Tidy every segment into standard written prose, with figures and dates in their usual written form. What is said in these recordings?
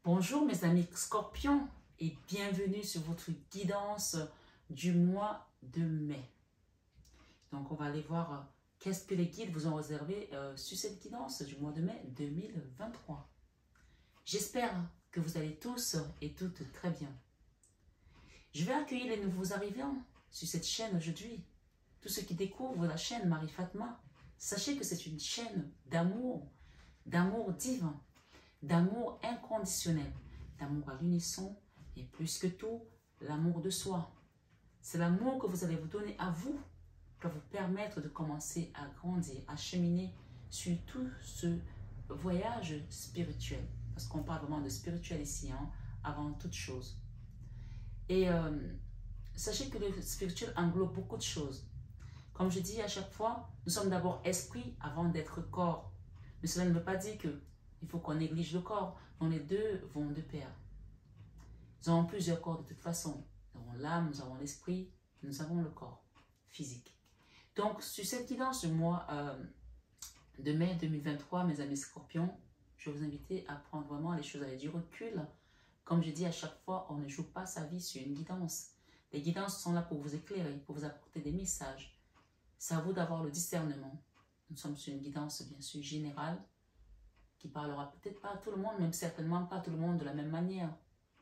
Bonjour mes amis Scorpions et bienvenue sur votre guidance du mois de mai. Donc on va aller voir qu'est-ce que les guides vous ont réservé sur cette guidance du mois de mai 2023. J'espère que vous allez tous et toutes très bien. Je vais accueillir les nouveaux arrivants sur cette chaîne aujourd'hui. Tous ceux qui découvrent la chaîne Marie-Fatma, sachez que c'est une chaîne d'amour divin, d'amour inconditionnel, d'amour à l'unisson et plus que tout, l'amour de soi. C'est l'amour que vous allez vous donner à vous pour vous permettre de commencer à grandir, à cheminer sur tout ce voyage spirituel. Parce qu'on parle vraiment de spirituel ici, hein, avant toute chose. Et sachez que le spirituel englobe beaucoup de choses. Comme je dis à chaque fois, nous sommes d'abord esprit avant d'être corps. Mais cela ne veut pas dire qu'il faut qu'on néglige le corps. Donc les deux vont de pair. Nous avons plusieurs corps de toute façon. Nous avons l'âme, nous avons l'esprit, nous avons le corps physique. Donc sur cette guidance du mois de mai 2023, mes amis Scorpions, je vais vous inviter à prendre vraiment les choses avec du recul. Comme je dis à chaque fois, on ne joue pas sa vie sur une guidance. Les guidances sont là pour vous éclairer, pour vous apporter des messages. C'est à vous d'avoir le discernement. Nous sommes sur une guidance bien sûr générale qui parlera peut-être pas à tout le monde, même certainement pas à tout le monde de la même manière.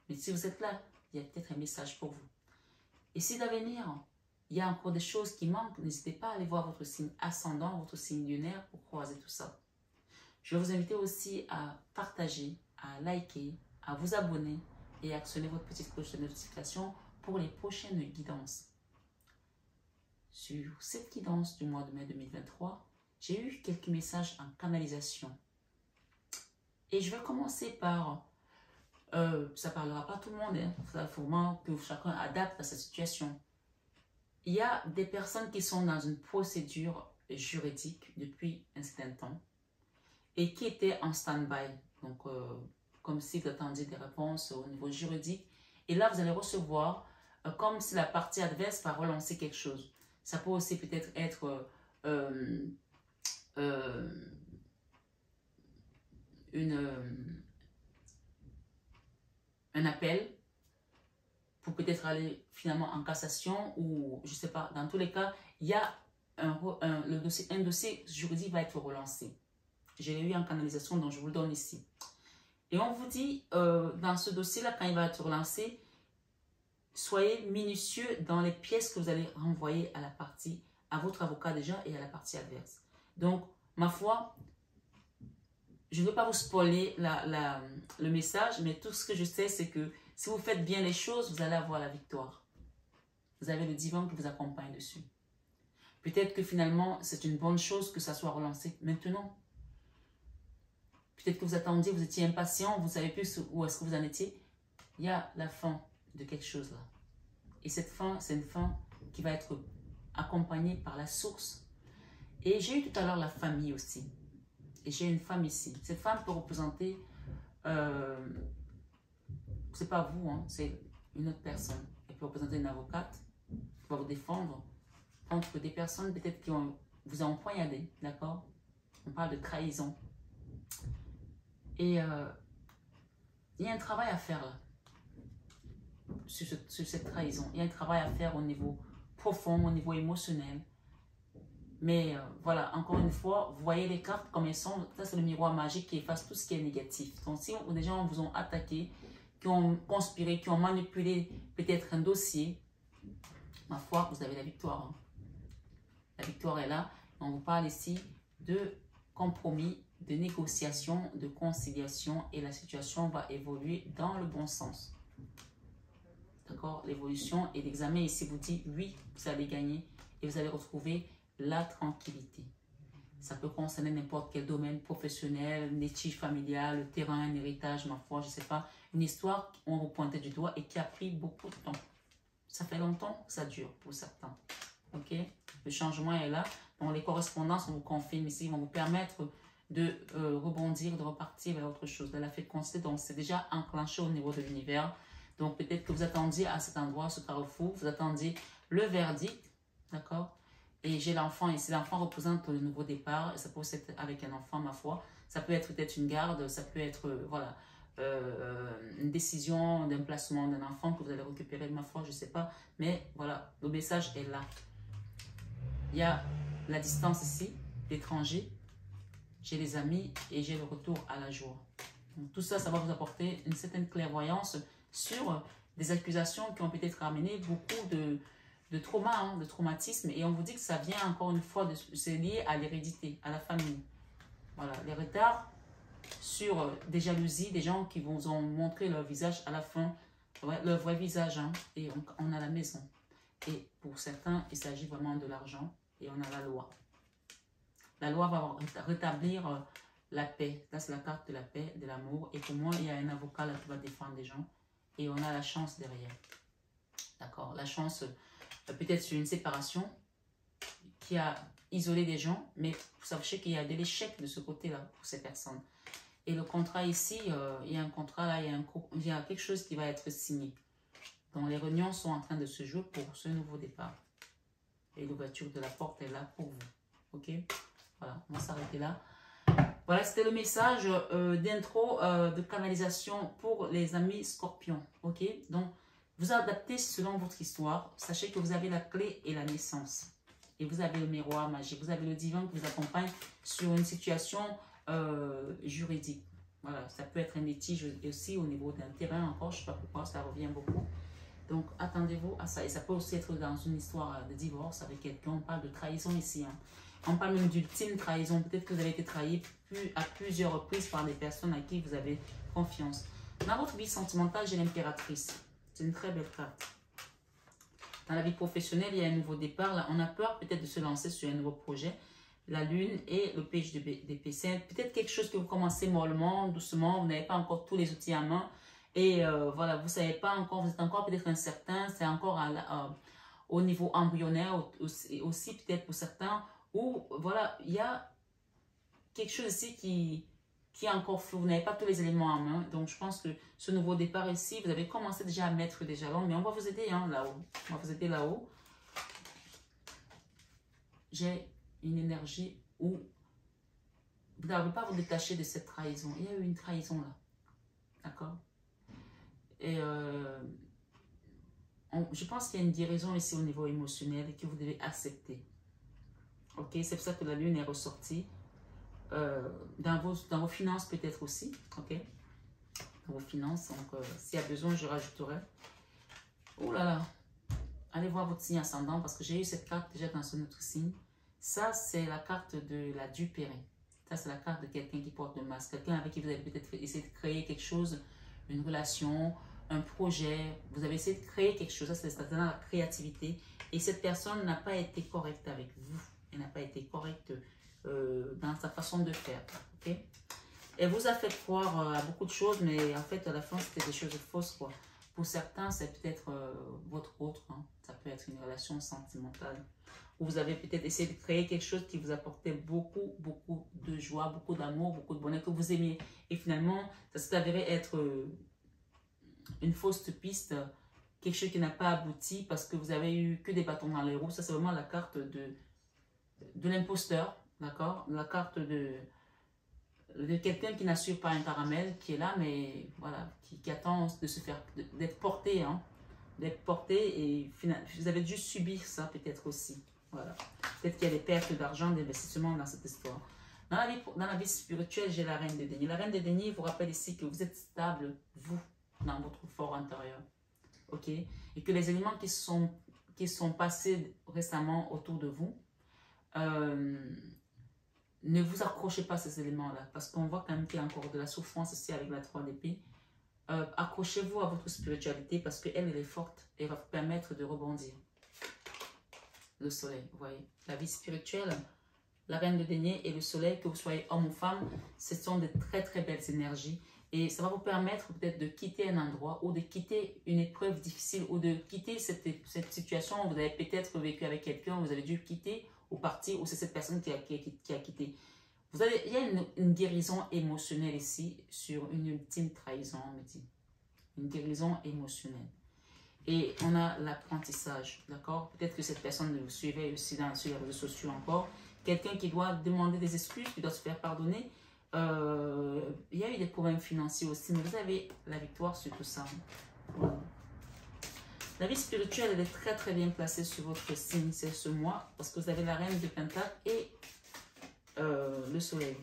Mais si vous êtes là, il y a peut-être un message pour vous. Et si d'avenir, il y a encore des choses qui manquent, n'hésitez pas à aller voir votre signe ascendant, votre signe lunaire pour croiser tout ça. Je vais vous inviter aussi à partager, à liker, à vous abonner et à actionner votre petite cloche de notification pour les prochaines guidances. Sur cette guidance du mois de mai 2023, j'ai eu quelques messages en canalisation. Et je vais commencer par, ça ne parlera pas à tout le monde, hein, il faut vraiment que chacun adapte à sa situation. Il y a des personnes qui sont dans une procédure juridique depuis un certain temps et qui étaient en stand-by, donc comme si vous attendiez des réponses au niveau juridique. Et là, vous allez recevoir comme si la partie adverse va relancer quelque chose. Ça peut aussi peut-être être un appel pour peut-être aller finalement en cassation ou je ne sais pas. Dans tous les cas, il y a un dossier juridique va être relancé. Je l'ai eu en canalisation, donc je vous le donne ici. Et on vous dit, dans ce dossier-là, quand il va être relancé, soyez minutieux dans les pièces que vous allez renvoyer à la partie, à votre avocat déjà et à la partie adverse. Donc, ma foi, je ne veux pas vous spoiler le message, mais tout ce que je sais, c'est que si vous faites bien les choses, vous allez avoir la victoire. Vous avez le divin qui vous accompagne dessus. Peut-être que finalement, c'est une bonne chose que ça soit relancé maintenant. Peut-être que vous attendiez, vous étiez impatient, vous ne savez plus où est-ce que vous en étiez. Il y a la fin de quelque chose là. Et cette fin, c'est une fin qui va être accompagnée par la source. Et j'ai eu tout à l'heure la famille aussi. Et j'ai une femme ici. Cette femme peut représenter, c'est pas vous, hein, c'est une autre personne. Elle peut représenter une avocate qui va vous défendre contre des personnes peut-être qui vous ont empoignardé, d'accord? On parle de trahison. Et il y a un travail à faire là. Sur cette trahison. Il y a un travail à faire au niveau profond, au niveau émotionnel. Mais voilà, encore une fois, vous voyez les cartes comme elles sont. Ça, c'est le miroir magique qui efface tout ce qui est négatif. Donc, si des gens vous ont attaqué, qui ont conspiré, qui ont manipulé peut-être un dossier, ma foi, vous avez la victoire. Hein. La victoire est là. On vous parle ici de compromis, de négociation, de conciliation et la situation va évoluer dans le bon sens. D'accord? L'évolution et l'examen ici vous dit oui, vous allez gagner et vous allez retrouver la tranquillité. Ça peut concerner n'importe quel domaine professionnel, une litige familiale, le terrain, un héritage, ma foi, je ne sais pas. Une histoire qu'on vous pointait du doigt et qui a pris beaucoup de temps. Ça fait longtemps que ça dure pour certains. Ok? Le changement est là. Donc les correspondances, on vous confirme ici, vont vous permettre de rebondir, de repartir vers autre chose. De la fécondité, donc c'est déjà enclenché au niveau de l'univers. Donc peut-être que vous attendiez à cet endroit, ce carrefour, vous attendiez le verdict, d'accord? Et j'ai l'enfant ici. L'enfant représente le nouveau départ. Ça peut être avec un enfant, ma foi. Ça peut être peut-être une garde. Ça peut être, voilà, une décision d'un placement d'un enfant que vous allez récupérer de ma foi, je ne sais pas. Mais voilà, le message est là. Il y a la distance ici, l'étranger, j'ai les amis et j'ai le retour à la joie. Donc, tout ça, ça va vous apporter une certaine clairvoyance sur des accusations qui ont peut-être amené beaucoup de trauma, hein, de traumatisme. Et on vous dit que ça vient encore une fois, c'est lié à l'hérédité, à la famille. Voilà, les retards sur des jalousies, des gens qui vous ont montré leur visage à la fin, ouais, leur vrai visage, hein, et on a la maison. Et pour certains, il s'agit vraiment de l'argent et on a la loi. La loi va rétablir la paix. Là, c'est la carte de la paix, de l'amour. Et pour moi, il y a un avocat là qui va défendre des gens. Et on a la chance derrière. D'accord? La chance, peut-être sur une séparation qui a isolé des gens. Mais sachez qu'il y a de l'échec de ce côté-là pour ces personnes. Et le contrat ici, il y a un contrat là, il y a quelque chose qui va être signé. Donc les réunions sont en train de se jouer pour ce nouveau départ. Et l'ouverture de la porte est là pour vous. Ok? Voilà, on va s'arrêter là. Voilà, c'était le message d'intro, de canalisation pour les amis scorpions. Ok? Donc, vous adaptez selon votre histoire. Sachez que vous avez la clé et la naissance. Et vous avez le miroir magique. Vous avez le divin qui vous accompagne sur une situation juridique. Voilà, ça peut être un litige aussi au niveau d'un terrain encore. Je ne sais pas pourquoi, ça revient beaucoup. Donc, attendez-vous à ça. Et ça peut aussi être dans une histoire de divorce avec quelqu'un. On parle de trahison ici. Hein. On parle même d'ultime trahison. Peut-être que vous avez été trahi à plusieurs reprises par des personnes à qui vous avez confiance. Dans votre vie sentimentale, j'ai l'impératrice. C'est une très belle carte. Dans la vie professionnelle, il y a un nouveau départ. Là, on a peur peut-être de se lancer sur un nouveau projet. La lune et le page d'épée. C'est peut-être quelque chose que vous commencez mollement, doucement. Vous n'avez pas encore tous les outils à main. Et voilà, vous ne savez pas encore, vous êtes encore peut-être incertain. C'est encore au niveau embryonnaire aussi peut-être pour certains. Ou voilà, il y a quelque chose ici qui est encore flou. Vous n'avez pas tous les éléments en main. Donc, je pense que ce nouveau départ ici, vous avez commencé déjà à mettre des jalons. Mais on va vous aider hein, là-haut. On va vous aider là-haut. J'ai une énergie où vous n'arrivez pas à vous détacher de cette trahison. Il y a eu une trahison là. D'accord? Et je pense qu'il y a une guérison ici au niveau émotionnel que vous devez accepter. Ok? C'est pour ça que la lune est ressortie. Dans vos finances peut-être aussi. Ok? Dans vos finances. Donc, s'il y a besoin, je rajouterai. Oh là là. Allez voir votre signe ascendant parce que j'ai eu cette carte déjà dans un autre signe. Ça, c'est la carte de la dupérée. Ça, c'est la carte de quelqu'un qui porte le masque. Quelqu'un avec qui vous avez peut-être essayé de créer quelque chose, une relation, un projet. Vous avez essayé de créer quelque chose. Ça, c'est dans la créativité. Et cette personne n'a pas été correcte avec vous. Elle n'a pas été correcte dans sa façon de faire. Ok? Elle vous a fait croire à beaucoup de choses, mais en fait, à la fin, c'était des choses fausses, quoi. Pour certains, c'est peut-être votre autre. Hein. Ça peut être une relation sentimentale. Où vous avez peut-être essayé de créer quelque chose qui vous apportait beaucoup, beaucoup de joie, beaucoup d'amour, beaucoup de bonheur que vous aimiez. Et finalement, ça s'est avéré être une fausse piste, quelque chose qui n'a pas abouti parce que vous avez eu que des bâtons dans les roues. Ça, c'est vraiment la carte de l'imposteur, d'accord? La carte de quelqu'un qui n'assure pas un caramel, qui est là, mais voilà, qui attend de se faire, d'être porté, hein, d'être porté, et vous avez dû subir ça peut-être aussi, voilà. Peut-être qu'il y a des pertes d'argent, d'investissement dans cette histoire. Dans la vie spirituelle, j'ai la reine des deniers. La reine des deniers vous rappelle ici que vous êtes stable, vous, dans votre fort intérieur, ok? Et que les éléments qui sont passés récemment autour de vous, ne vous accrochez pas à ces éléments-là, parce qu'on voit quand même qu'il y a encore de la souffrance ici avec la 3 d'épée. Accrochez-vous à votre spiritualité parce qu'elle, elle est forte et va vous permettre de rebondir. Le soleil, vous voyez. La vie spirituelle, la reine de denier et le soleil, que vous soyez homme ou femme, ce sont de très très belles énergies. Et ça va vous permettre peut-être de quitter un endroit ou de quitter une épreuve difficile ou de quitter cette situation où vous avez peut-être vécu avec quelqu'un, vous avez dû quitter ou partir, ou c'est cette personne qui a quitté. Il y a une guérison émotionnelle ici sur une ultime trahison, on me dit. Une guérison émotionnelle. Et on a l'apprentissage, d'accord? Peut-être que cette personne vous suivait aussi sur les réseaux sociaux encore. Quelqu'un qui doit demander des excuses, qui doit se faire pardonner. Il y a eu des problèmes financiers aussi, mais vous avez la victoire sur tout ça. Voilà. La vie spirituelle, elle est très très bien placée sur votre signe, c'est ce mois, parce que vous avez la reine de Pentacle et le soleil.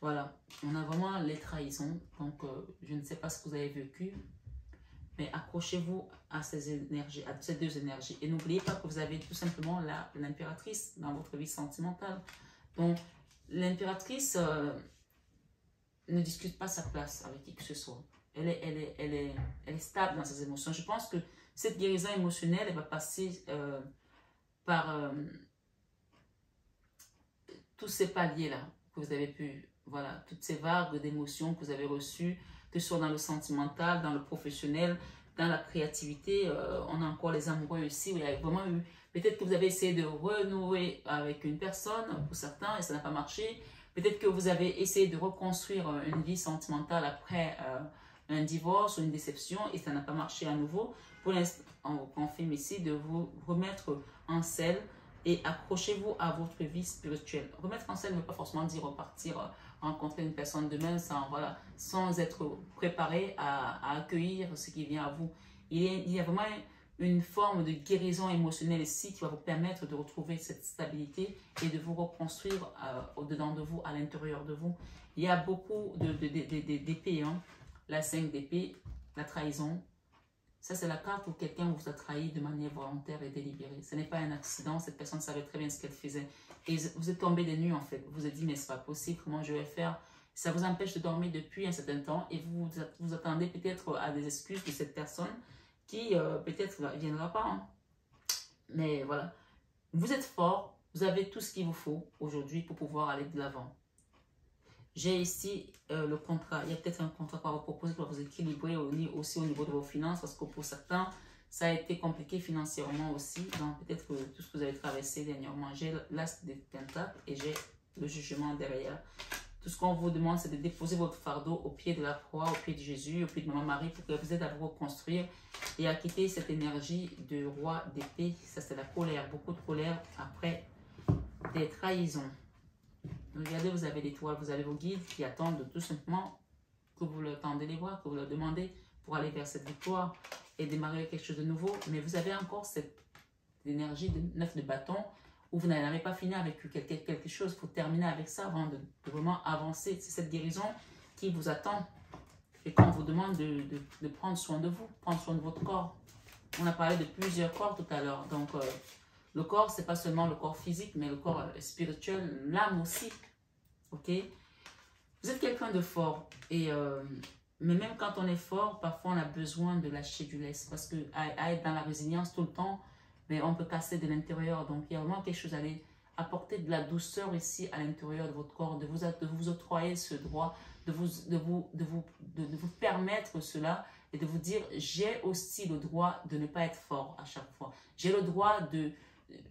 Voilà, on a vraiment les trahisons, donc je ne sais pas ce que vous avez vécu, mais accrochez-vous à ces énergies, à ces deux énergies. Et n'oubliez pas que vous avez tout simplement l'impératrice dans votre vie sentimentale. Donc, l'impératrice ne discute pas sa place avec qui que ce soit. Elle est stable dans ses émotions. Je pense que cette guérison émotionnelle, elle va passer par tous ces paliers-là que vous avez pu, voilà, toutes ces vagues d'émotions que vous avez reçues, que ce soit dans le sentimental, dans le professionnel, dans la créativité. On a encore les amoureux ici, où il y a vraiment eu, peut-être que vous avez essayé de renouer avec une personne, pour certains, et ça n'a pas marché. Peut-être que vous avez essayé de reconstruire une vie sentimentale après un divorce ou une déception et ça n'a pas marché à nouveau. Pour l'instant, on vous confirme ici de vous remettre en selle et accrochez-vous à votre vie spirituelle. Remettre en selle ne veut pas forcément dire repartir, rencontrer une personne demain sans, voilà, sans être préparé à accueillir ce qui vient à vous. Il y a vraiment une forme de guérison émotionnelle ici qui va vous permettre de retrouver cette stabilité et de vous reconstruire au-dedans de vous, à l'intérieur de vous. Il y a beaucoup d'épées, hein. La 5 d'épée, la trahison. Ça, c'est la carte où quelqu'un vous a trahi de manière volontaire et délibérée. Ce n'est pas un accident, cette personne savait très bien ce qu'elle faisait. Et vous êtes tombé des nues, en fait. Vous vous êtes dit, mais c'est pas possible, comment je vais faire? Ça vous empêche de dormir depuis un certain temps et vous attendez peut-être à des excuses de cette personne qui peut-être ne viendra pas. Hein. Mais voilà, vous êtes fort, vous avez tout ce qu'il vous faut aujourd'hui pour pouvoir aller de l'avant. J'ai ici le contrat. Il y a peut-être un contrat qu'on va vous proposer pour vous équilibrer aussi au niveau de vos finances parce que pour certains, ça a été compliqué financièrement aussi. Donc peut-être que tout ce que vous avez traversé dernièrement, j'ai l'as des pentacles et j'ai le jugement derrière. Tout ce qu'on vous demande, c'est de déposer votre fardeau au pied de la croix, au pied de Jésus, au pied de Maman Marie pour qu'elle vous aide à vous reconstruire et à quitter cette énergie de roi d'épée. Ça, c'est la colère, beaucoup de colère après des trahisons. Regardez, vous avez l'étoile, vous avez vos guides qui attendent tout simplement que vous leur tendez les bras, que vous leur demandez pour aller vers cette victoire et démarrer quelque chose de nouveau. Mais vous avez encore cette énergie de 9 de bâton où vous n'avez pas fini avec quelque chose. Il faut terminer avec ça avant de vraiment avancer. C'est cette guérison qui vous attend. Et qu'on vous demande de prendre soin de vous, prendre soin de votre corps. On a parlé de plusieurs corps tout à l'heure. Donc, le corps, ce n'est pas seulement le corps physique, mais le corps spirituel, l'âme aussi. Ok? Vous êtes quelqu'un de fort. Mais même quand on est fort, parfois on a besoin de lâcher du lest. Parce que à être dans la résilience tout le temps, mais on peut casser de l'intérieur. Donc, il y a vraiment quelque chose à aller apporter de la douceur ici à l'intérieur de votre corps, de vous octroyer ce droit, de vous permettre cela et de vous dire, j'ai aussi le droit de ne pas être fort à chaque fois. J'ai le droit de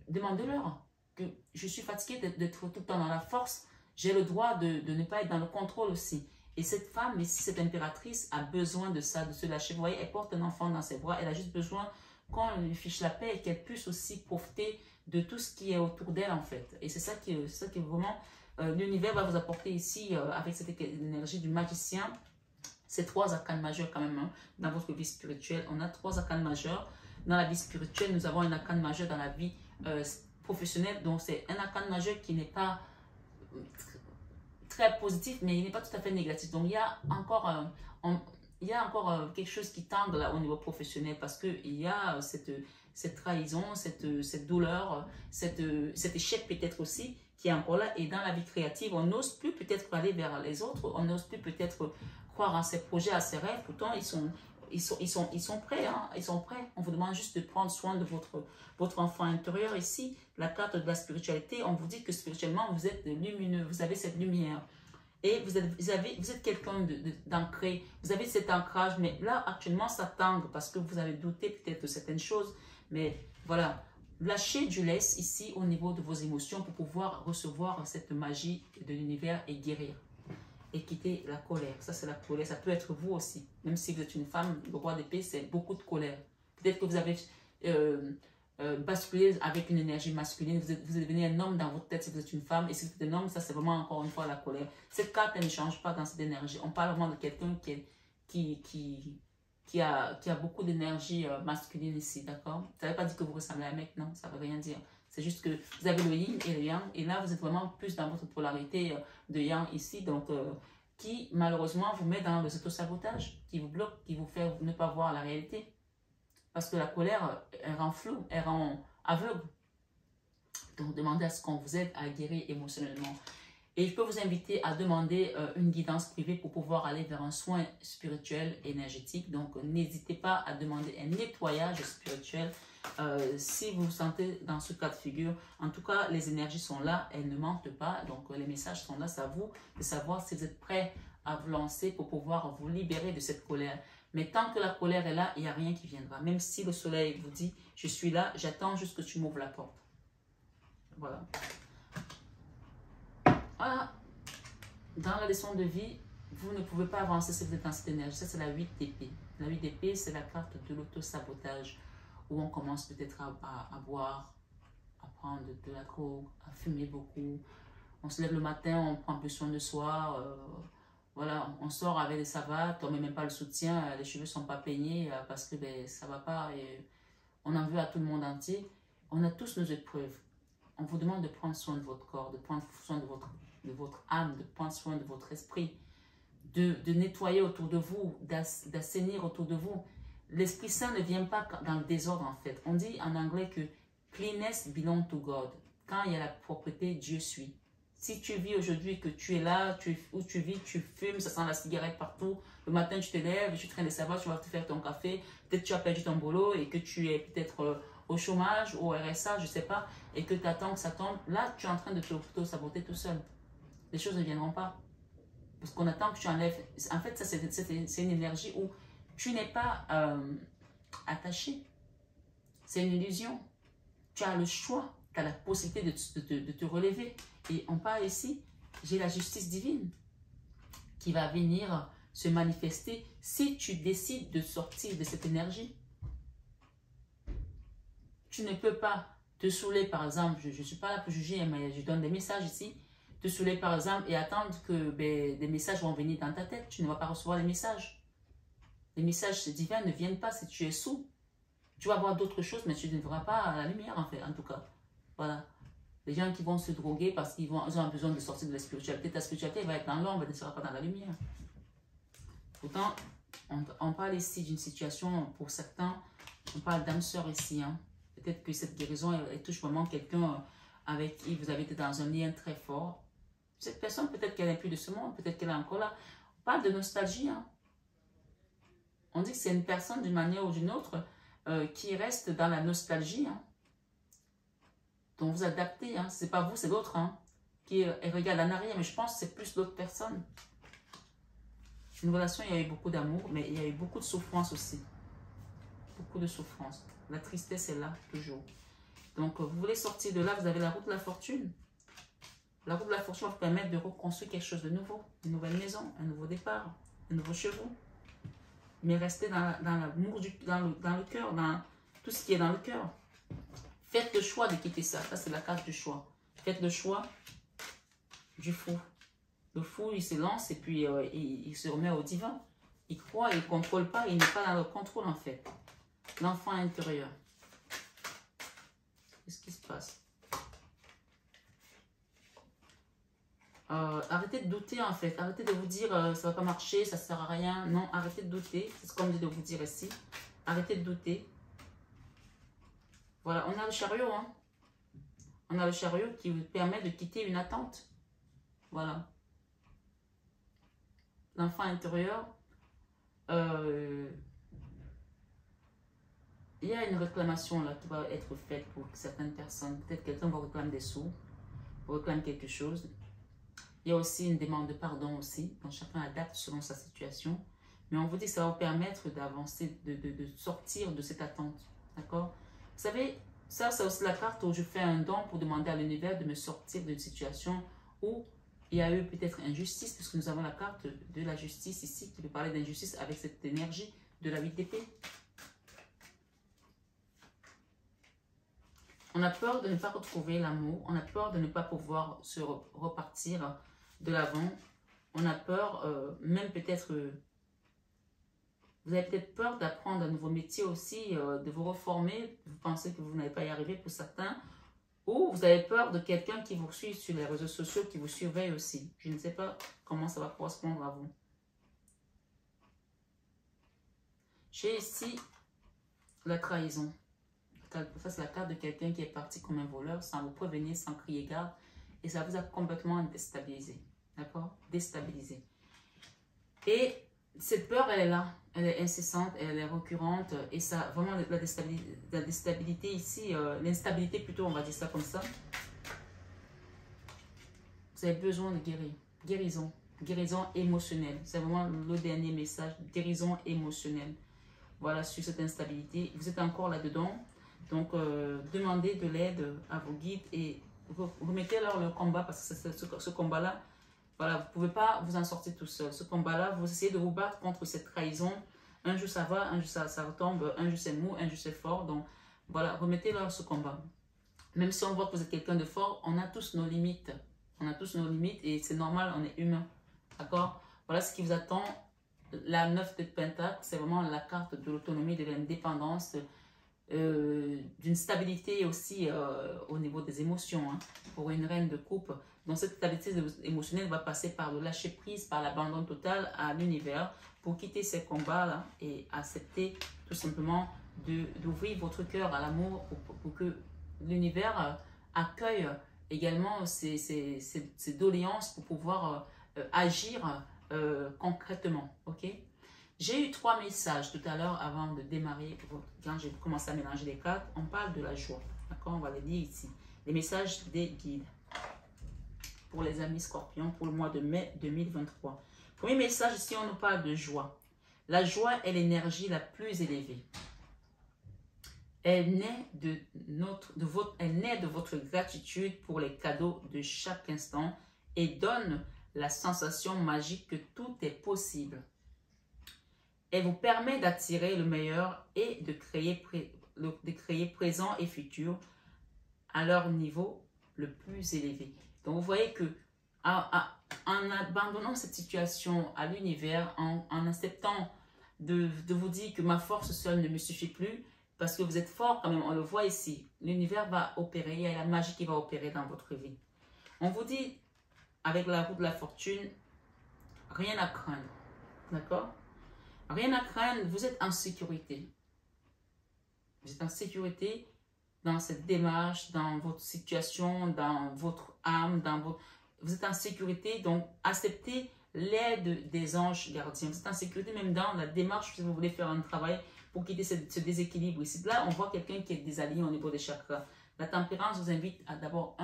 demander-leur que je suis fatiguée d'être tout le temps dans la force. J'ai le droit de ne pas être dans le contrôle aussi. Et cette femme ici, cette impératrice, a besoin de ça, de se lâcher. Vous voyez, elle porte un enfant dans ses bras. Elle a juste besoin qu'on lui fiche la paix et qu'elle puisse aussi profiter de tout ce qui est autour d'elle en fait. Et c'est ça qui est vraiment, l'univers va vous apporter ici avec cette énergie du magicien. C'est 3 arcanes majeurs quand même hein, dans votre vie spirituelle. On a 3 arcanes majeurs. Dans la vie spirituelle, nous avons un arcane majeur dans la vie professionnelle. Donc c'est un arcane majeur qui n'est pas très positif, mais il n'est pas tout à fait négatif. Donc il y a encore quelque chose qui tangue là au niveau professionnel parce qu'il y a cette trahison, cette douleur, cet échec peut-être aussi qui est encore là. Et dans la vie créative, on n'ose plus peut-être aller vers les autres, on n'ose plus peut-être croire en ses projets, à ses rêves. Pourtant, ils sont prêts, hein, ils sont prêts. On vous demande juste de prendre soin de votre enfant intérieur. Ici, la carte de la spiritualité, on vous dit que spirituellement, vous êtes lumineux, vous avez cette lumière. Et vous êtes quelqu'un d'ancré, vous avez cet ancrage, mais là, actuellement, ça tangue parce que vous avez douté peut-être de certaines choses. Mais voilà, lâchez du lest ici au niveau de vos émotions pour pouvoir recevoir cette magie de l'univers et guérir. Et quitter la colère. Ça, c'est la colère. Ça peut être vous aussi. Même si vous êtes une femme, le roi d'épée, c'est beaucoup de colère. Peut-être que vous avez basculer avec une énergie masculine. Vous devenez un homme dans votre tête si vous êtes une femme. Et si vous êtes un homme, ça c'est vraiment encore une fois la colère. Cette carte, elle ne change pas dans cette énergie. On parle vraiment de quelqu'un qui a beaucoup d'énergie masculine ici, d'accord? Ça ne veut pas dire que vous ressemblez à un mec, non, ça ne veut rien dire. C'est juste que vous avez le yin et le yang. Et là, vous êtes vraiment plus dans votre polarité de yang ici. Donc, qui malheureusement vous met dans le auto-sabotage, qui vous bloque, qui vous fait ne pas voir la réalité. Parce que la colère, elle rend flou, elle rend aveugle. Donc, demandez à ce qu'on vous aide à guérir émotionnellement. Et je peux vous inviter à demander une guidance privée pour pouvoir aller vers un soin spirituel, énergétique. Donc, n'hésitez pas à demander un nettoyage spirituel si vous vous sentez dans ce cas de figure. En tout cas, les énergies sont là, elles ne mentent pas. Donc, les messages sont là. C'est à vous de savoir si vous êtes prêt à vous lancer pour pouvoir vous libérer de cette colère. Mais tant que la colère est là, il n'y a rien qui viendra. Même si le soleil vous dit, je suis là, j'attends juste que tu m'ouvres la porte. Voilà. Voilà. Dans la leçon de vie, vous ne pouvez pas avancer si vous êtes dans cette énergie. Ça, c'est la 8 d'épée. La 8 d'épée, c'est la carte de l'auto-sabotage, où on commence peut-être à boire, à prendre de la drogue, à fumer beaucoup. On se lève le matin, on prend plus soin de soi. Voilà, on sort avec des savates, on ne met même pas le soutien, les cheveux ne sont pas peignés parce que ben, ça ne va pas. Et on en veut à tout le monde entier. On a tous nos épreuves. On vous demande de prendre soin de votre corps, de prendre soin de votre âme, de prendre soin de votre esprit, de nettoyer autour de vous, d'assainir autour de vous. L'Esprit Saint ne vient pas dans le désordre en fait. On dit en anglais que cleanness belongs to God. Quand il y a la propreté, Dieu suit. Si tu vis aujourd'hui que tu es là, où tu vis, tu fumes, ça sent la cigarette partout, le matin tu te lèves, tu traînes des savates, tu vas te faire ton café, peut-être tu as perdu ton boulot et que tu es peut-être au chômage ou au RSA, je ne sais pas, et que tu attends que ça tombe, là tu es en train de te saboter tout seul. Les choses ne viendront pas. Parce qu'on attend que tu enlèves. En fait, ça c'est une énergie où tu n'es pas attaché. C'est une illusion. Tu as le choix, tu as la possibilité de te relever. Et on parle ici, j'ai la justice divine qui va venir se manifester si tu décides de sortir de cette énergie. Tu ne peux pas te saouler, par exemple, je ne suis pas là pour juger, mais je donne des messages ici, te saouler, par exemple, et attendre que des messages vont venir dans ta tête. Tu ne vas pas recevoir les messages. Les messages divins ne viennent pas si tu es saoul. Tu vas voir d'autres choses, mais tu ne verras pas la lumière, en fait, en tout cas. Voilà. Les gens qui vont se droguer parce qu'ils ont besoin de sortir de la spiritualité. Ta spiritualité va être dans l'ombre, elle ne sera pas dans la lumière. Pourtant, on parle ici d'une situation, pour certains, on parle d'âme sœur ici. Hein. Peut-être que cette guérison, elle touche vraiment quelqu'un avec qui vous avez été dans un lien très fort. Cette personne, peut-être qu'elle n'est plus de ce monde, peut-être qu'elle est encore là. On parle de nostalgie. Hein. On dit que c'est une personne, d'une manière ou d'une autre, qui reste dans la nostalgie. Hein. Donc vous adaptez, hein. Ce n'est pas vous, c'est l'autre hein, qui regarde en arrière, mais je pense que c'est plus d'autres personnes. Une relation, il y a eu beaucoup d'amour, mais il y a eu beaucoup de souffrance aussi. Beaucoup de souffrance. La tristesse est là, toujours. Donc vous voulez sortir de là, vous avez la route de la fortune. La route de la fortune va vous permettre de reconstruire quelque chose de nouveau. Une nouvelle maison, un nouveau départ, un nouveau chevaux. Mais restez dans l'amour, dans le cœur, dans tout ce qui est dans le cœur. Faites le choix de quitter ça. Ça, c'est la carte du choix. Faites le choix du fou. Le fou, il se lance et puis il se remet au divin. Il croit, il ne contrôle pas, il n'est pas dans le contrôle en fait. L'enfant intérieur. Qu'est-ce qui se passe? Arrêtez de douter en fait. Arrêtez de vous dire ça ne va pas marcher, ça ne sert à rien. Non, arrêtez de douter. C'est ce qu'on dit de vous dire ici. Arrêtez de douter. Voilà, on a le chariot. Hein. On a le chariot qui vous permet de quitter une attente. Voilà. L'enfant intérieur. Il y a une réclamation là qui va être faite pour certaines personnes. Peut-être quelqu'un va réclamer des sous, réclame quelque chose. Il y a aussi une demande de pardon aussi. Donc chacun adapte selon sa situation. Mais on vous dit que ça va vous permettre d'avancer, de sortir de cette attente. D'accord? Vous savez, ça c'est aussi la carte où je fais un don pour demander à l'univers de me sortir d'une situation où il y a eu peut-être injustice, puisque nous avons la carte de la justice ici, qui peut parler d'injustice avec cette énergie de la 8 d'épée. On a peur de ne pas retrouver l'amour. On a peur de ne pas pouvoir se repartir de l'avant. On a peur, même peut-être, vous avez peut-être peur d'apprendre un nouveau métier aussi, de vous reformer. Vous pensez que vous n'allez pas y arriver pour certains. Ou vous avez peur de quelqu'un qui vous suit sur les réseaux sociaux, qui vous surveille aussi. Je ne sais pas comment ça va correspondre à vous. J'ai ici la trahison. Ça, c'est la carte de quelqu'un qui est parti comme un voleur, sans vous prévenir, sans crier gare. Et ça vous a complètement déstabilisé. D'accord? Déstabilisé. Et cette peur, elle est là. Elle est incessante, elle est récurrente. Et ça, vraiment, la déstabilité ici, l'instabilité plutôt, on va dire ça comme ça. Vous avez besoin de guérir. Guérison. Guérison émotionnelle. C'est vraiment le dernier message. Guérison émotionnelle. Voilà, sur cette instabilité. Vous êtes encore là-dedans. Donc, demandez de l'aide à vos guides et remettez-leur le combat parce que ce combat-là, voilà, vous ne pouvez pas vous en sortir tout seul. Ce combat-là, vous essayez de vous battre contre cette trahison. Un jour ça va, un jour ça retombe, un jour c'est mou, un jour c'est fort. Donc, voilà, remettez-leur ce combat. Même si on voit que vous êtes quelqu'un de fort, on a tous nos limites. On a tous nos limites et c'est normal, on est humain. D'accord? Voilà ce qui vous attend. La 9 de Pentacle, c'est vraiment la carte de l'autonomie, de l'indépendance, d'une stabilité aussi au niveau des émotions, hein, pour une reine de coupe. Donc cette stabilité émotionnelle va passer par le lâcher prise, par l'abandon total à l'univers pour quitter ces combats-là et accepter tout simplement d'ouvrir votre cœur à l'amour pour que l'univers accueille également ces doléances pour pouvoir agir concrètement. Ok? J'ai eu 3 messages tout à l'heure avant de démarrer. Quand j'ai commencé à mélanger les cartes, on parle de la joie. D'accord? On va les lire ici. Les messages des guides pour les amis scorpions pour le mois de mai 2023. Premier message ici, on nous parle de joie. La joie est l'énergie la plus élevée. Elle naît de votre gratitude pour les cadeaux de chaque instant et donne la sensation magique que tout est possible. Elle vous permet d'attirer le meilleur et de créer présent et futur à leur niveau le plus élevé. Donc, vous voyez que en abandonnant cette situation à l'univers, en acceptant de vous dire que ma force seule ne me suffit plus, parce que vous êtes fort quand même, on le voit ici, l'univers va opérer, il y a la magie qui va opérer dans votre vie. On vous dit, avec la roue de la fortune, rien à craindre, d'accord? Rien à craindre, vous êtes en sécurité. Vous êtes en sécurité dans cette démarche, dans votre situation, dans votre âme, vous êtes en sécurité, donc acceptez l'aide des anges gardiens. Vous êtes en sécurité même dans la démarche si vous voulez faire un travail pour quitter ce déséquilibre ici. Là, on voit quelqu'un qui est désaligné au niveau des chakras. La tempérance vous invite à d'abord,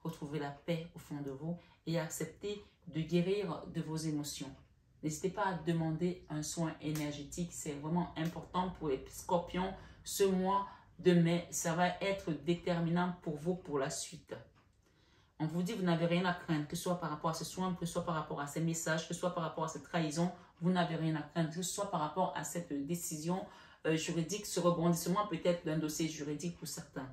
retrouver la paix au fond de vous et accepter de guérir de vos émotions. N'hésitez pas à demander un soin énergétique. C'est vraiment important pour les scorpions. Ce mois de mai, ça va être déterminant pour vous pour la suite. On vous dit que vous n'avez rien à craindre, que ce soit par rapport à ce soin, que ce soit par rapport à ces messages, que ce soit par rapport à cette trahison. Vous n'avez rien à craindre, que ce soit par rapport à cette décision juridique, ce rebondissement peut-être d'un dossier juridique pour certains.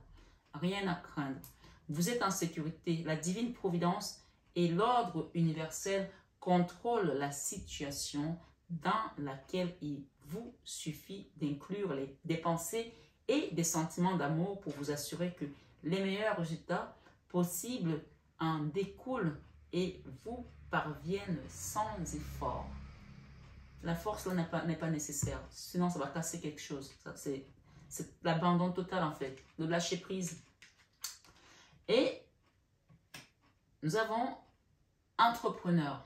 Rien à craindre. Vous êtes en sécurité. La divine providence et l'ordre universel contrôle la situation dans laquelle il vous suffit d'inclure des pensées et des sentiments d'amour pour vous assurer que les meilleurs résultats possibles en découlent et vous parviennent sans effort. La force là n'est pas nécessaire, sinon ça va casser quelque chose. C'est l'abandon total en fait, de lâcher prise. Et nous avons entrepreneur.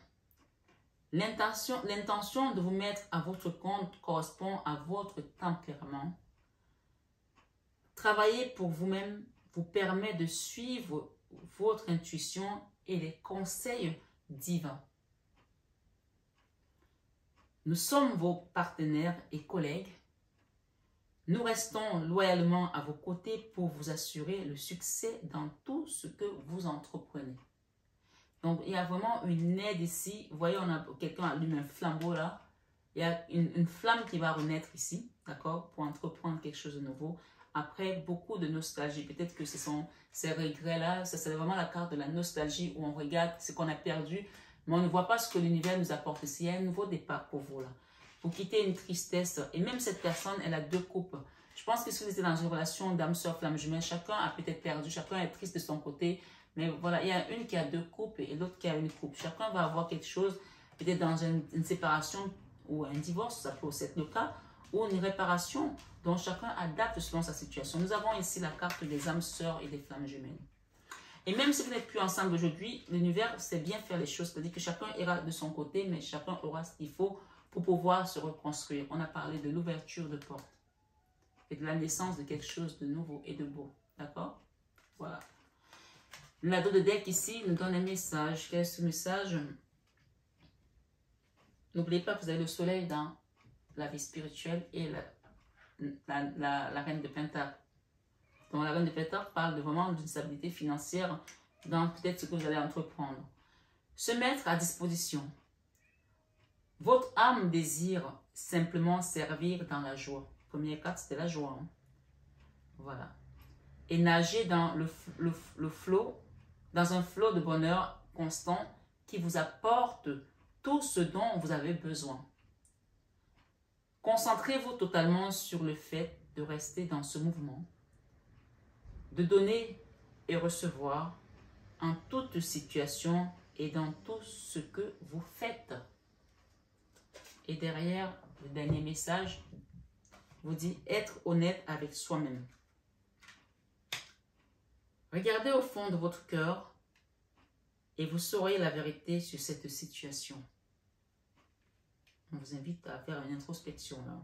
L'intention de vous mettre à votre compte correspond à votre tempérament. Travailler pour vous-même vous permet de suivre votre intuition et les conseils divins. Nous sommes vos partenaires et collègues. Nous restons loyalement à vos côtés pour vous assurer le succès dans tout ce que vous entreprenez. Donc, il y a vraiment une aide ici. Vous voyez, on a quelqu'un allume un flambeau là. Il y a une flamme qui va renaître ici, d'accord, pour entreprendre quelque chose de nouveau. après beaucoup de nostalgie. Peut-être que ce sont ces regrets-là, ça c'est vraiment la carte de la nostalgie où on regarde ce qu'on a perdu, mais on ne voit pas ce que l'univers nous apporte. Il y a un nouveau départ pour vous là. Vous quittez une tristesse, et même cette personne, elle a deux coupes. Je pense que si vous étiez dans une relation d'âme sœur, flamme jumelle, chacun a peut-être perdu, chacun est triste de son côté, mais voilà, il y a une qui a deux coupes et l'autre qui a une coupe. Chacun va avoir quelque chose, peut-être dans une séparation ou un divorce, ça peut aussi être le cas, ou une réparation dont chacun adapte selon sa situation. Nous avons ici la carte des âmes sœurs et des flammes jumelles. Et même si vous n'êtes plus ensemble aujourd'hui, l'univers sait bien faire les choses, c'est-à-dire que chacun ira de son côté, mais chacun aura ce qu'il faut pour pouvoir se reconstruire. On a parlé de l'ouverture de porte et de la naissance de quelque chose de nouveau et de beau. D'accord? Voilà. L'ado de deck ici nous donne un message. Quel est ce message? N'oubliez pas que vous avez le soleil dans la vie spirituelle et la reine de Pentacle. Donc la reine de Pentacle parle de vraiment d'une stabilité financière dans peut-être ce que vous allez entreprendre. Se mettre à disposition. Votre âme désire simplement servir dans la joie. Première carte, c'était la joie. Hein? Voilà. Et nager dans le flot, dans un flot de bonheur constant qui vous apporte tout ce dont vous avez besoin. Concentrez-vous totalement sur le fait de rester dans ce mouvement, de donner et recevoir en toute situation et dans tout ce que vous faites. Et derrière, le dernier message vous dit être honnête avec soi-même. Regardez au fond de votre cœur et vous saurez la vérité sur cette situation. On vous invite à faire une introspection là.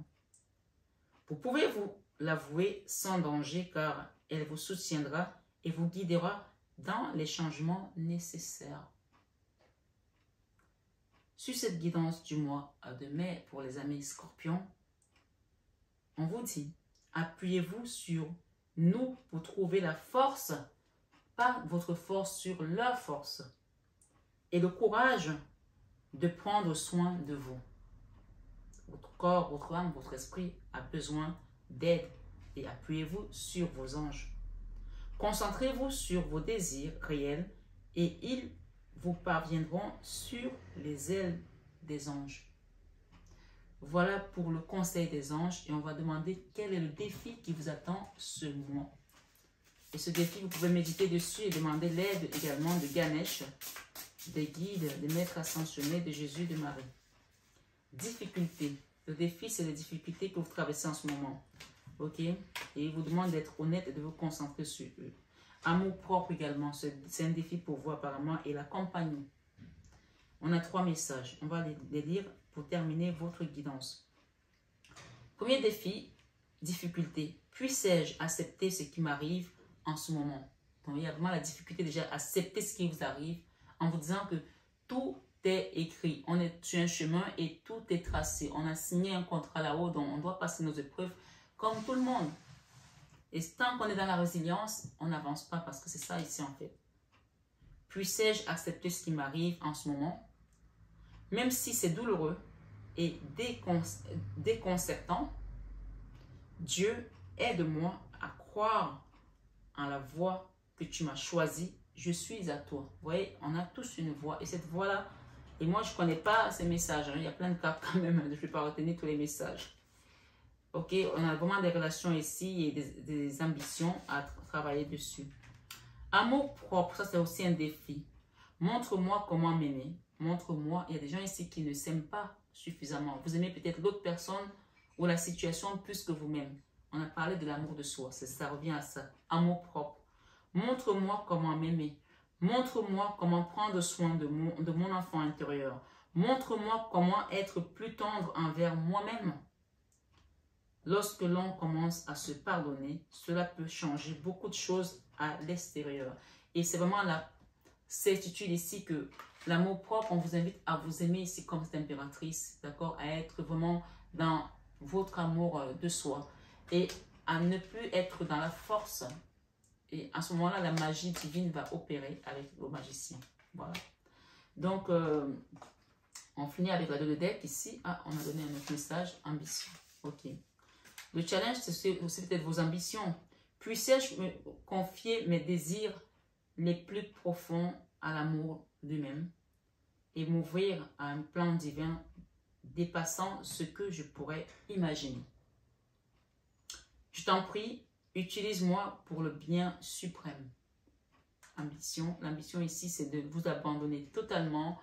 Vous pouvez vous l'avouer sans danger car elle vous soutiendra et vous guidera dans les changements nécessaires. Sur cette guidance du mois de mai pour les amis scorpions, on vous dit, appuyez-vous sur nous pour trouver la force, pas votre force sur leur force, et le courage de prendre soin de vous. Votre corps, votre âme, votre esprit a besoin d'aide et appuyez-vous sur vos anges. Concentrez-vous sur vos désirs réels et ils vous parviendront sur les ailes des anges. Voilà pour le conseil des anges et on va demander quel est le défi qui vous attend ce mois. Et ce défi, vous pouvez méditer dessus et demander l'aide également de Ganesh, des guides, des maîtres ascensionnés, de Jésus, de Marie. Difficulté. Le défi, c'est les difficultés que vous traversez en ce moment. Ok? Et il vous demande d'être honnête et de vous concentrer sur eux. Amour propre également, c'est un défi pour vous apparemment. Et la compagnie. On a 3 messages. On va les lire pour terminer votre guidance. Premier défi, difficulté. Puissais-je accepter ce qui m'arrive en ce moment? Donc, il y a vraiment la difficulté déjà à accepter ce qui vous arrive en vous disant que tout est écrit. On est sur un chemin et tout est tracé. On a signé un contrat là-haut, donc on doit passer nos épreuves comme tout le monde. Et tant qu'on est dans la résilience, on n'avance pas parce que c'est ça ici en fait. Puissais-je accepter ce qui m'arrive en ce moment? Même si c'est douloureux et déconcertant, Dieu, aide-moi à croire en la voie que tu m'as choisie. Je suis à toi. Vous voyez, on a tous une voie. Et cette voie-là, et moi, je ne connais pas ces messages. Hein. Il y a plein de cartes quand même. Je ne vais pas retenir tous les messages. Ok, on a vraiment des relations ici et des ambitions à travailler dessus. Amour propre, ça c'est aussi un défi. Montre-moi comment m'aimer. Montre-moi, il y a des gens ici qui ne s'aiment pas suffisamment. Vous aimez peut-être l'autre personne ou la situation plus que vous-même. On a parlé de l'amour de soi, ça revient à ça. Amour propre. Montre-moi comment m'aimer. Montre-moi comment prendre soin de mon enfant intérieur. Montre-moi comment être plus tendre envers moi-même. Lorsque l'on commence à se pardonner, cela peut changer beaucoup de choses à l'extérieur. Et c'est vraiment la certitude ici que l'amour propre, on vous invite à vous aimer ici comme cette impératrice, d'accord? À être vraiment dans votre amour de soi et à ne plus être dans la force. Et à ce moment-là, la magie divine va opérer avec vos magiciens. Voilà. Donc, on finit avec la 2 de deck ici. Ah, on a donné un autre message. Ambition. Ok. Le challenge, c'est aussi peut-être vos ambitions. Puissais-je me confier mes désirs les plus profonds à l'amour lui-même et m'ouvrir à un plan divin dépassant ce que je pourrais imaginer. Je t'en prie, utilise-moi pour le bien suprême. Ambition. L'ambition ici, c'est de vous abandonner totalement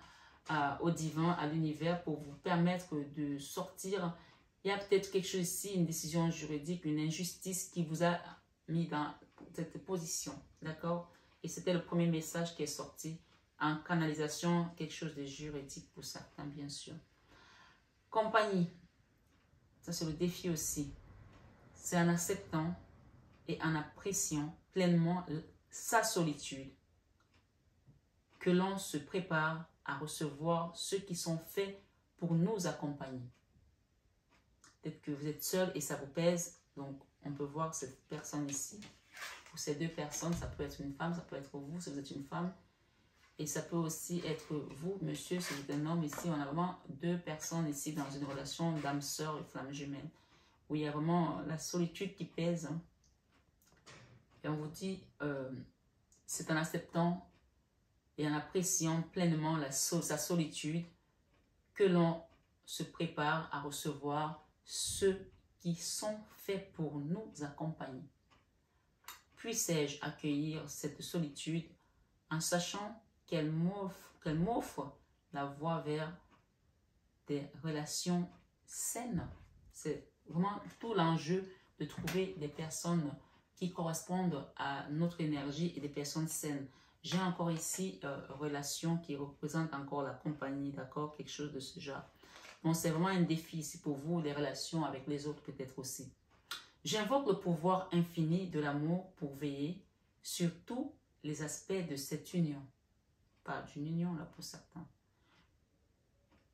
au divin, à l'univers, pour vous permettre de sortir. Il y a peut-être quelque chose ici, une décision juridique, une injustice qui vous a mis dans cette position. D'accord? Et c'était le premier message qui est sorti en canalisation, quelque chose de juridique pour certains, bien sûr. Compagnie. Ça, c'est le défi aussi. C'est en acceptant et en appréciant pleinement sa solitude que l'on se prépare à recevoir ceux qui sont faits pour nous accompagner. Peut-être que vous êtes seul et ça vous pèse, donc on peut voir cette personne ici. Pour ces deux personnes, ça peut être une femme, ça peut être vous si vous êtes une femme, et ça peut aussi être vous, monsieur, si vous êtes un homme. Ici, on a vraiment deux personnes ici dans une relation d'âme sœur et flamme jumelle, où il y a vraiment la solitude qui pèse. Et on vous dit, c'est en acceptant et en appréciant pleinement sa solitude que l'on se prépare à recevoir ceux qui sont faits pour nous accompagner. Puissais-je accueillir cette solitude en sachant qu'elle m'offre la voie vers des relations saines. C'est vraiment tout l'enjeu de trouver des personnes qui correspondent à notre énergie et des personnes saines. J'ai encore ici relation qui représente encore la compagnie, d'accord, quelque chose de ce genre. Donc c'est vraiment un défi ici pour vous, les relations avec les autres peut-être aussi. J'invoque le pouvoir infini de l'amour pour veiller sur tous les aspects de cette union. Pas d'une union là pour certains.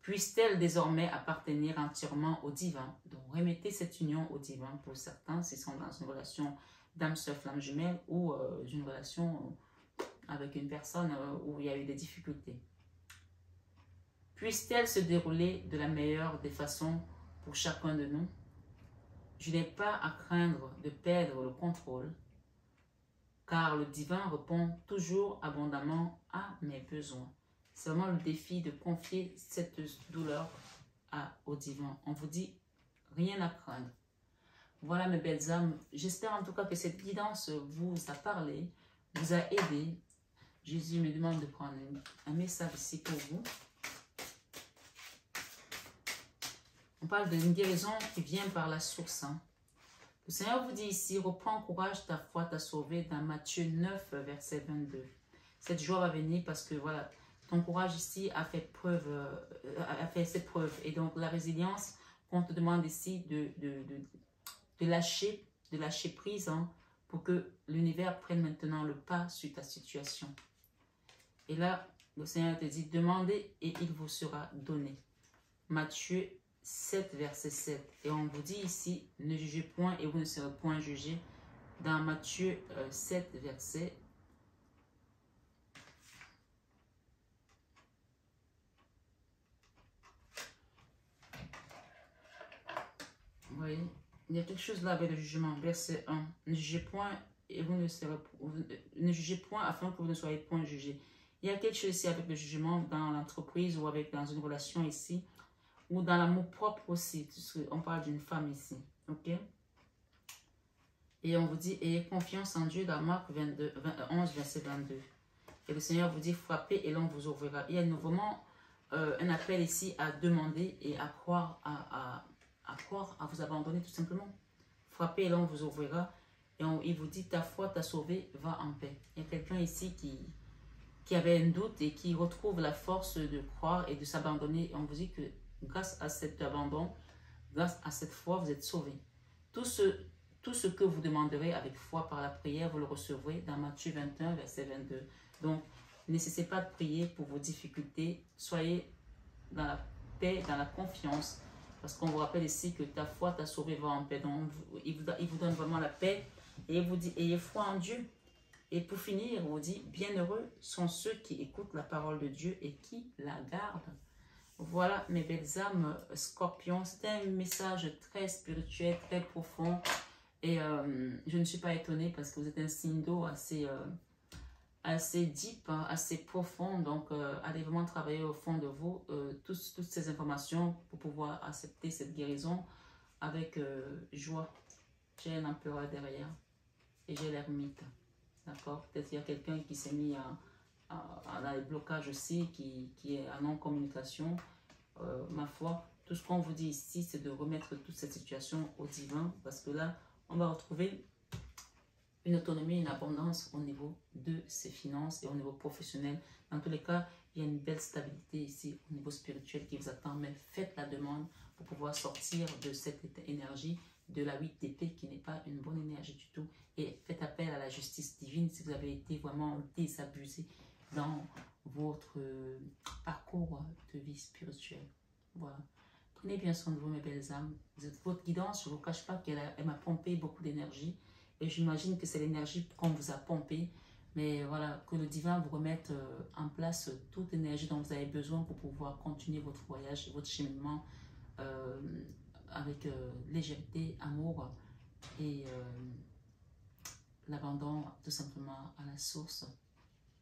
Puisse-t-elle désormais appartenir entièrement au divin. Donc remettez cette union au divin pour certains s'ils sont dans une relation d'âme sœur flamme jumelle ou une relation avec une personne où il y a eu des difficultés. Puisse-t-elle se dérouler de la meilleure des façons pour chacun de nous. Je n'ai pas à craindre de perdre le contrôle, car le divin répond toujours abondamment à mes besoins. C'est vraiment le défi de confier cette douleur au divin. On vous dit, rien à craindre. Voilà mes belles âmes. J'espère en tout cas que cette guidance vous a parlé, vous a aidé. Jésus me demande de prendre un message ici pour vous. On parle d'une guérison qui vient par la source. Le Seigneur vous dit ici, reprends courage, ta foi t'a sauvé dans Matthieu 9, verset 22. Cette joie va venir parce que voilà, ton courage ici a fait ses preuves. Et donc la résilience qu'on te demande ici de lâcher prise pour que l'univers prenne maintenant le pas sur ta situation. Et là, le Seigneur te dit, demandez et il vous sera donné. Matthieu 7, verset 7. Et on vous dit ici, ne jugez point et vous ne serez point jugés. Dans Matthieu 7, verset. Vous voyez, il y a quelque chose là avec le jugement. Verset 1. Ne jugez point et vous ne serez ne jugez point afin que vous ne soyez point jugés. Il y a quelque chose ici avec le jugement dans l'entreprise ou dans une relation ici. Ou dans l'amour propre aussi. On parle d'une femme ici. Ok? Et on vous dit, ayez confiance en Dieu dans Marc 11, verset 22. Et le Seigneur vous dit, frappez et l'on vous ouvrira. Il y a vraiment un appel ici à demander et à croire, à vous abandonner tout simplement. Frappez et l'on vous ouvrira. Et il vous dit, ta foi t'a sauvé, va en paix. Il y a quelqu'un ici qui avait un doute et qui retrouve la force de croire et de s'abandonner. On vous dit que grâce à cet abandon, grâce à cette foi, vous êtes sauvés. Tout ce que vous demanderez avec foi par la prière, vous le recevrez dans Matthieu 21, verset 22. Donc, ne cessez pas de prier pour vos difficultés. Soyez dans la paix, dans la confiance. Parce qu'on vous rappelle ici que ta foi t'a sauvé, va en paix. Donc, il vous donne vraiment la paix. Et il vous dit, ayez foi en Dieu. Et pour finir, il vous dit, bienheureux sont ceux qui écoutent la parole de Dieu et qui la gardent. Voilà mes belles âmes, Scorpion. C'était un message très spirituel, très profond. Et je ne suis pas étonnée parce que vous êtes un signe d'eau assez deep, hein, assez profond. Donc, allez vraiment travailler au fond de vous toutes ces informations pour pouvoir accepter cette guérison avec joie. J'ai un empereur derrière et j'ai l'ermite. D'accord? Peut-être qu'il y a quelqu'un qui s'est mis dans les blocages aussi, qui est en non-communication. Ma foi, tout ce qu'on vous dit ici, c'est de remettre toute cette situation au divin parce que là, on va retrouver une autonomie, une abondance au niveau de ses finances et au niveau professionnel. Dans tous les cas, il y a une belle stabilité ici au niveau spirituel qui vous attend, mais faites la demande pour pouvoir sortir de cette énergie de la 8 d'épée qui n'est pas une bonne énergie du tout, et faites appel à la justice divine si vous avez été vraiment désabusé dans votre parcours de vie spirituelle. Voilà. Prenez bien soin de vous, mes belles âmes. Votre guidance, je ne vous cache pas qu'elle m'a pompé beaucoup d'énergie. Et j'imagine que c'est l'énergie qu'on vous a pompé. Mais voilà, que le divin vous remette en place toute l'énergie dont vous avez besoin pour pouvoir continuer votre voyage, votre cheminement avec légèreté, amour et l'abandon tout simplement à la source.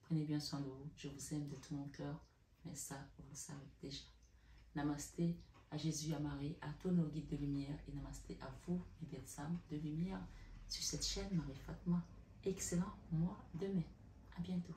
Prenez bien soin de vous. Je vous aime de tout mon cœur. Mais ça, vous le savez déjà. Namasté à Jésus, à Marie, à tous nos guides de lumière. Et namasté à vous, mes belles âmes de lumière, sur cette chaîne Marie Fatma. Excellent mois de mai. À bientôt.